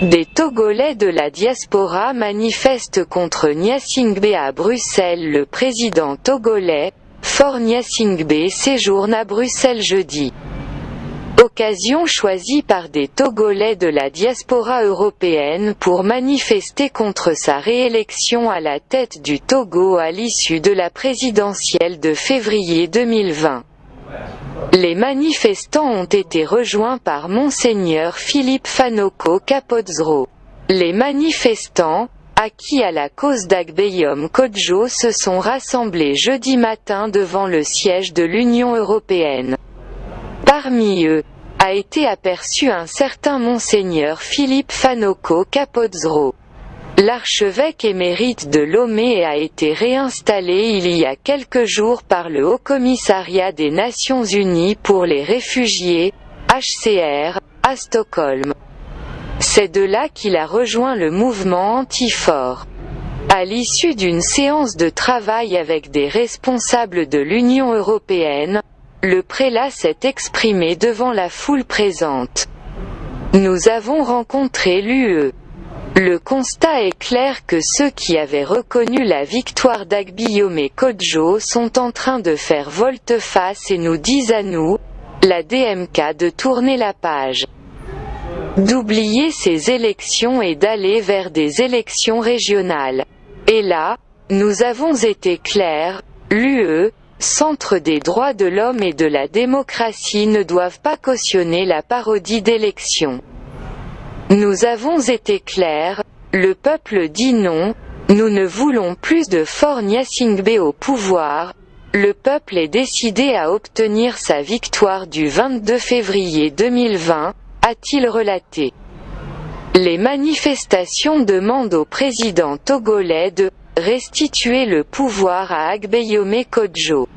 Des Togolais de la diaspora manifestent contre Gnassingbé à Bruxelles. Le président togolais, Faure Gnassingbé, séjourne à Bruxelles jeudi. Occasion choisie par des Togolais de la diaspora européenne pour manifester contre sa réélection à la tête du Togo à l'issue de la présidentielle de février 2020. Les manifestants ont été rejoints par Monseigneur Philippe Fanoko Kapodzro. Les manifestants, acquis à la cause d'Agbeyom Kodjo, se sont rassemblés jeudi matin devant le siège de l'Union européenne. Parmi eux, a été aperçu un certain Monseigneur Philippe Fanoko Kapodzro. L'archevêque émérite de Lomé a été réinstallé il y a quelques jours par le Haut-Commissariat des Nations Unies pour les réfugiés, HCR, à Stockholm. C'est de là qu'il a rejoint le mouvement anti-Faure. À l'issue d'une séance de travail avec des responsables de l'Union européenne, le prélat s'est exprimé devant la foule présente. Nous avons rencontré l'UE. Le constat est clair que ceux qui avaient reconnu la victoire d'Agbeyom Kodjo sont en train de faire volte-face et nous disent à nous, la DMK, de tourner la page. D'oublier ces élections et d'aller vers des élections régionales. Et là, nous avons été clairs, l'UE, Centre des droits de l'homme et de la démocratie, ne doivent pas cautionner la parodie d'élections. Nous avons été clairs, le peuple dit non, nous ne voulons plus de Faure Gnassingbé au pouvoir, le peuple est décidé à obtenir sa victoire du 22 février 2020, a-t-il relaté. Les manifestations demandent au président togolais de restituer le pouvoir à Agbeyom Kodjo.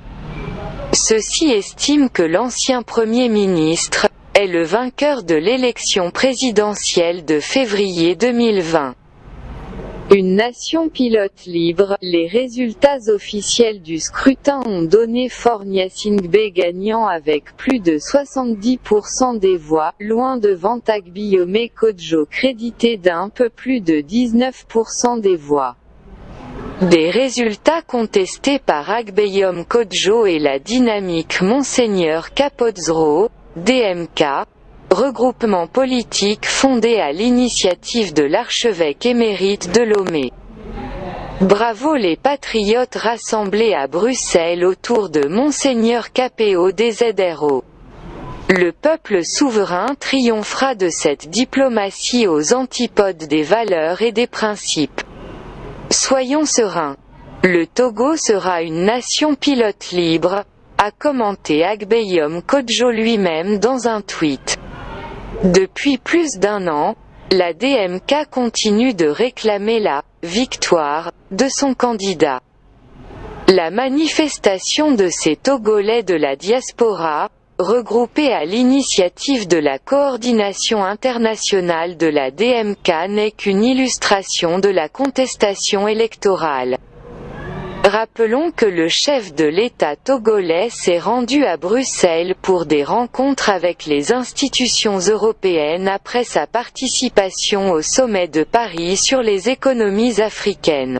Ceux-ci estiment que l'ancien Premier ministre est le vainqueur de l'élection présidentielle de février 2020. Une nation pilote libre, les résultats officiels du scrutin ont donné Faure Gnassingbé gagnant avec plus de 70% des voix, loin devant Agbeyom Kodjo crédité d'un peu plus de 19% des voix. Des résultats contestés par Agbeyom Kodjo et la dynamique Monseigneur Kapodzro, DMK, regroupement politique fondé à l'initiative de l'archevêque émérite de Lomé. Bravo les patriotes rassemblés à Bruxelles autour de Monseigneur KPO DZRO. Le peuple souverain triomphera de cette diplomatie aux antipodes des valeurs et des principes. Soyons sereins. Le Togo sera une nation pilote libre, a commenté Agbeyom Kodjo lui-même dans un tweet. Depuis plus d'un an, la DMK continue de réclamer la « victoire » de son candidat. La manifestation de ces Togolais de la diaspora, regroupés à l'initiative de la coordination internationale de la DMK, n'est qu'une illustration de la contestation électorale. Rappelons que le chef de l'État togolais s'est rendu à Bruxelles pour des rencontres avec les institutions européennes après sa participation au sommet de Paris sur les économies africaines.